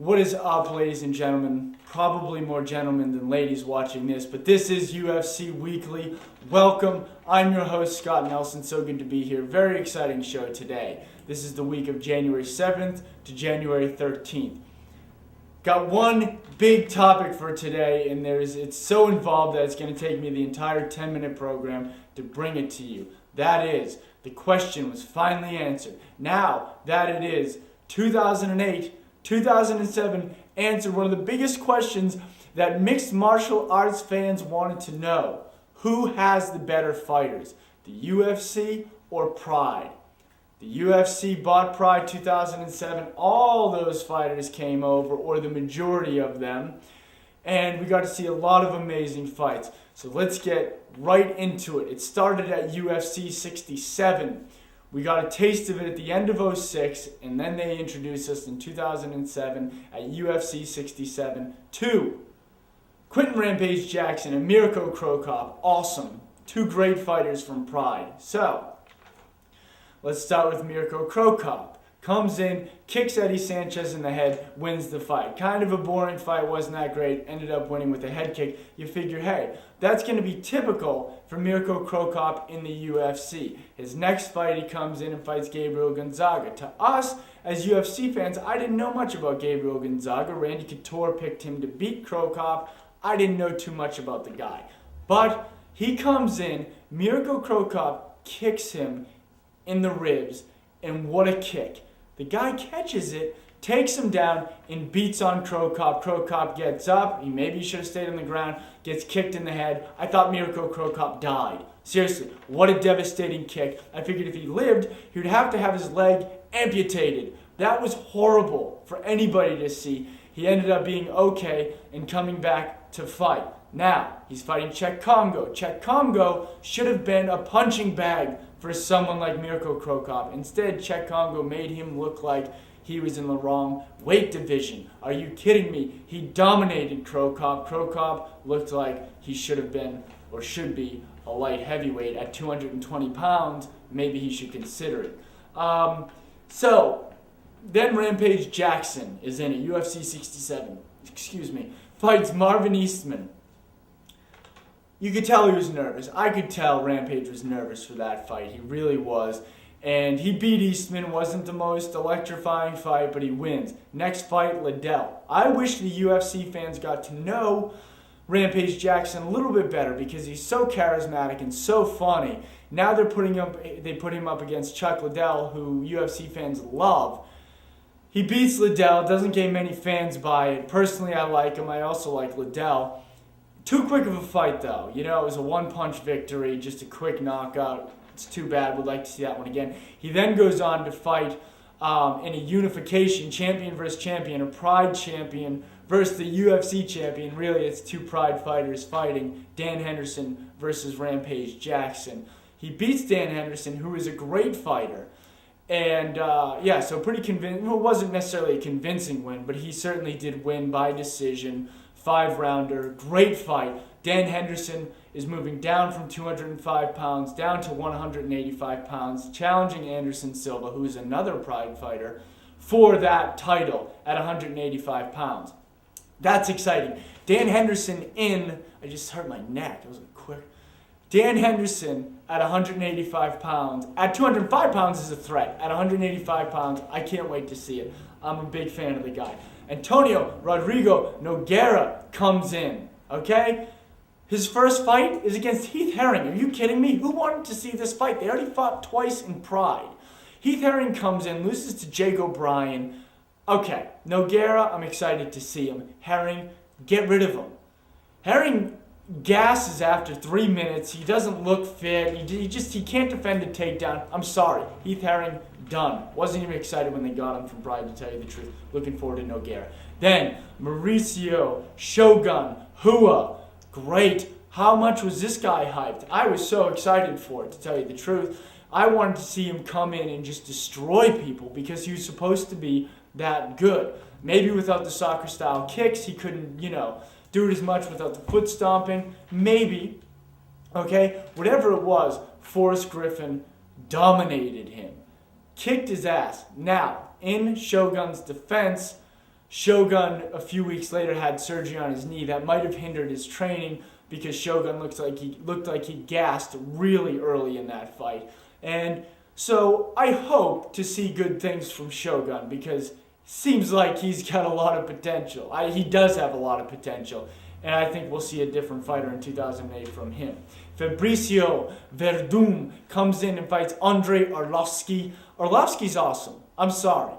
What is up, ladies and gentlemen? Probably more gentlemen than ladies watching this, but this is UFC Weekly. Welcome. I'm your host, Scott Nelson. So good to be here. Very exciting show today. This is the week of January 7th to January 13th. Got one big topic for today, and it's so involved that it's going to take me the entire 10-minute program to bring it to you. That is, the question was finally answered. Now that it is 2008, 2007 answered one of the biggest questions that mixed martial arts fans wanted to know. Who has the better fighters, the UFC or Pride? The UFC bought Pride 2007. All those fighters came over, or the majority of them, and we got to see a lot of amazing fights. So let's get right into it. It started at UFC 67. We got a taste of it at the end of 06, and then they introduced us in 2007 at UFC 67. 2. Quentin Rampage Jackson and Mirko Cro Cop. Awesome. Two great fighters from Pride. So, let's start with Mirko Cro Cop. Comes in, kicks Eddie Sanchez in the head, wins the fight. Kind of a boring fight, wasn't that great. Ended up winning with a head kick. You figure, hey, that's going to be typical for Mirko Cro Cop in the UFC. His next fight, he comes in and fights Gabriel Gonzaga. To us, as UFC fans, I didn't know much about Gabriel Gonzaga. Randy Couture picked him to beat Cro Cop. I didn't know too much about the guy. But he comes in, Mirko Cro Cop kicks him in the ribs, and what a kick. The guy catches it, takes him down, and beats on Cro Cop. Cro Cop gets up. Maybe he should have stayed on the ground. Gets kicked in the head. I thought Mirko Cro Cop died. Seriously, what a devastating kick. I figured if he lived, he would have to have his leg amputated. That was horrible for anybody to see. He ended up being okay and coming back to fight. Now, he's fighting Cheick Kongo. Cheick Kongo should have been a punching bag for someone like Mirko Cro Cop. Instead, Cheick Kongo made him look like he was in the wrong weight division. Are you kidding me? He dominated Cro Cop. Cro Cop looked like he should have been, or should be, a light heavyweight at 220 pounds. Maybe he should consider it. So, then Rampage Jackson is in it, UFC 67. Fights Marvin Eastman. You could tell he was nervous. I could tell Rampage was nervous for that fight. He really was. And he beat Eastman. Wasn't the most electrifying fight, but he wins. Next fight, Liddell. I wish the UFC fans got to know Rampage Jackson a little bit better because he's so charismatic and so funny. Now they put him up against Chuck Liddell, who UFC fans love. He beats Liddell. Doesn't gain many fans by it. Personally, I like him. I also like Liddell. Too quick of a fight, though. You know, it was a one-punch victory, just a quick knockout. It's too bad. Would like to see that one again. He then goes on to fight in a unification, champion versus champion, a Pride champion versus the UFC champion. Really, it's two Pride fighters fighting, Dan Henderson versus Rampage Jackson. He beats Dan Henderson, who is a great fighter. And, so pretty convincing. Well, it wasn't necessarily a convincing win, but he certainly did win by decision. 5-rounder, great fight. Dan Henderson is moving down from 205 pounds down to 185 pounds, challenging Anderson Silva, who is another Pride fighter, for that title at 185 pounds. That's exciting. Dan Henderson I just hurt my neck. It was quick. Dan Henderson at 185 pounds. At 205 pounds is a threat. At 185 pounds, I can't wait to see it. I'm a big fan of the guy. Antonio Rodrigo Nogueira comes in, okay? His first fight is against Heath Herring. Are you kidding me? Who wanted to see this fight? They already fought twice in Pride. Heath Herring comes in, loses to Jake O'Brien. Okay, Nogueira, I'm excited to see him. Herring, get rid of him. Herring gasses after 3 minutes. He doesn't look fit. He can't defend a takedown. I'm sorry. Heath Herring, done. Wasn't even excited when they got him from Pride, to tell you the truth. Looking forward to Nogueira. Then, Mauricio Shogun Hua. Great. How much was this guy hyped? I was so excited for it, to tell you the truth. I wanted to see him come in and just destroy people because he was supposed to be that good. Maybe without the soccer-style kicks, he couldn't, do it as much without the foot stomping. Maybe. Okay? Whatever it was, Forrest Griffin dominated him. Kicked his ass. Now, in Shogun's defense, Shogun, a few weeks later, had surgery on his knee. That might have hindered his training because Shogun looked like he gassed really early in that fight. And so I hope to see good things from Shogun because it seems like he's got a lot of potential. He does have a lot of potential. And I think we'll see a different fighter in 2008 from him. Fabricio Verdum comes in and fights Andrei Arlovski. Arlovski's awesome. I'm sorry.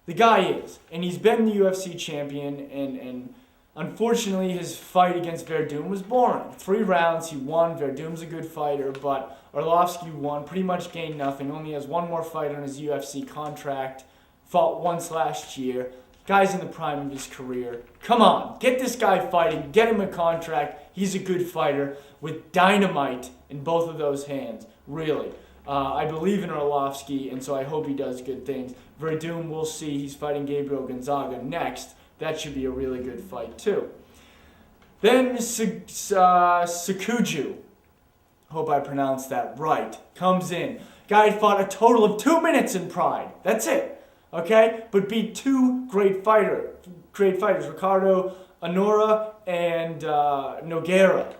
The guy is. And he's been the UFC champion. And unfortunately, his fight against Verdum was boring. 3 rounds, he won. Verdum's a good fighter, but Arlovski won. Pretty much gained nothing. Only has 1 more fight on his UFC contract. Fought once last year. Guy's in the prime of his career. Come on, get this guy fighting. Get him a contract. He's a good fighter with dynamite in both of those hands. Really. I believe in Arlovski, and so I hope he does good things. Verdum, we'll see. He's fighting Gabriel Gonzaga next. That should be a really good fight, too. Then Sakuju, hope I pronounced that right, comes in. Guy fought a total of 2 minutes in Pride. That's it. Okay? But beat 2 great fighters, Ricardo Honora and Nogueira.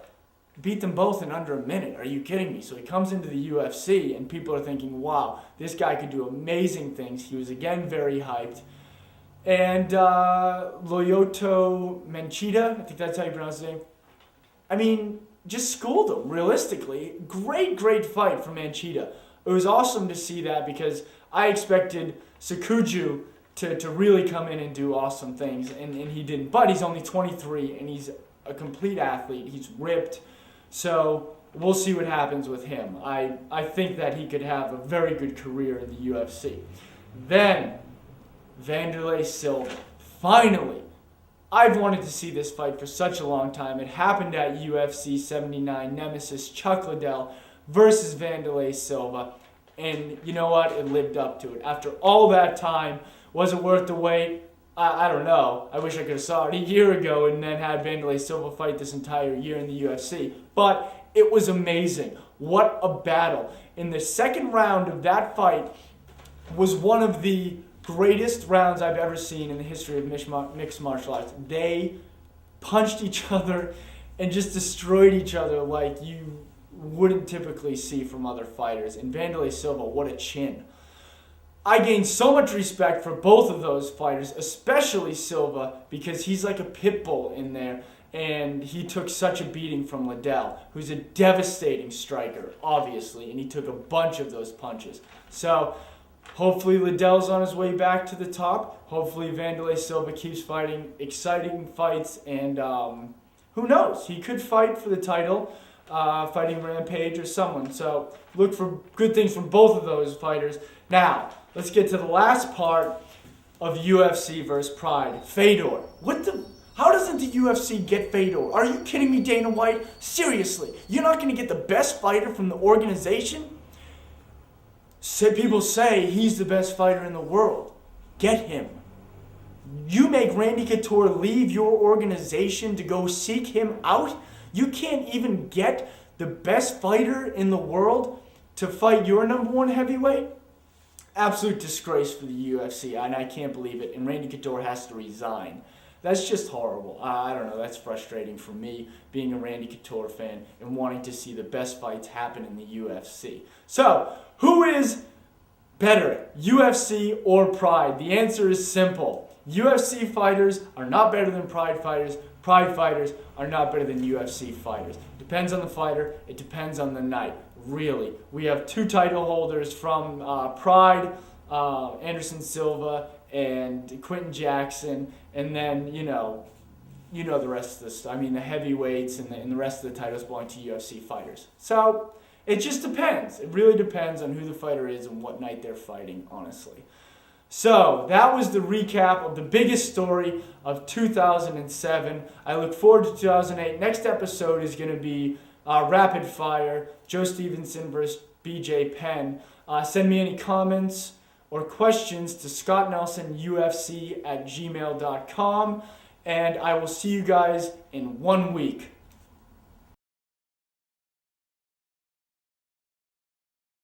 Beat them both in under a minute. Are you kidding me? So he comes into the UFC, and people are thinking, wow, this guy could do amazing things. He was, again, very hyped. And Loyoto Menchita, I think that's how you pronounce his name. I mean, just schooled him, realistically. Great fight from Menchita. It was awesome to see that because I expected Sakuju to really come in and do awesome things, and he didn't. But he's only 23, and he's a complete athlete. He's ripped. So we'll see what happens with him. I think that he could have a very good career in the UFC. Then, Wanderlei Silva. Finally. I've wanted to see this fight for such a long time. It happened at UFC 79, nemesis Chuck Liddell versus Wanderlei Silva. And you know what? It lived up to it. After all that time, was it worth the wait? I don't know. I wish I could have saw it a year ago and then had Wanderlei Silva fight this entire year in the UFC. But it was amazing. What a battle. In the second round of that fight was one of the greatest rounds I've ever seen in the history of mixed martial arts. They punched each other and just destroyed each other like you wouldn't typically see from other fighters. And Wanderlei Silva, what a chin. I gained so much respect for both of those fighters, especially Silva, because he's like a pit bull in there, and he took such a beating from Liddell, who's a devastating striker, obviously, and he took a bunch of those punches. So hopefully Liddell's on his way back to the top. Hopefully Wanderlei Silva keeps fighting exciting fights, and who knows? He could fight for the title, fighting Rampage or someone. So look for good things from both of those fighters. Now, let's get to the last part of UFC versus Pride. Fedor. How doesn't the UFC get Fedor? Are you kidding me, Dana White? Seriously, you're not going to get the best fighter from the organization? People say he's the best fighter in the world. Get him. You make Randy Couture leave your organization to go seek him out? You can't even get the best fighter in the world to fight your number 1 heavyweight? Absolute disgrace for the UFC, and I can't believe it. And Randy Couture has to resign. That's just horrible. I don't know. That's frustrating for me, being a Randy Couture fan and wanting to see the best fights happen in the UFC. So, who is better, UFC or Pride? The answer is simple. UFC fighters are not better than Pride fighters. Pride fighters are not better than UFC fighters. Depends on the fighter. It depends on the night. Really. We have 2 title holders from Pride, Anderson Silva and Quentin Jackson, and then, you know the rest of the stuff. I mean, the heavyweights and the rest of the titles belong to UFC fighters. So, it just depends. It really depends on who the fighter is and what night they're fighting, honestly. So, that was the recap of the biggest story of 2007. I look forward to 2008. Next episode is going to be Rapid Fire, Joe Stevenson versus BJ Penn. Send me any comments or questions to scottnelsonufc@gmail.com, and I will see you guys in 1 week.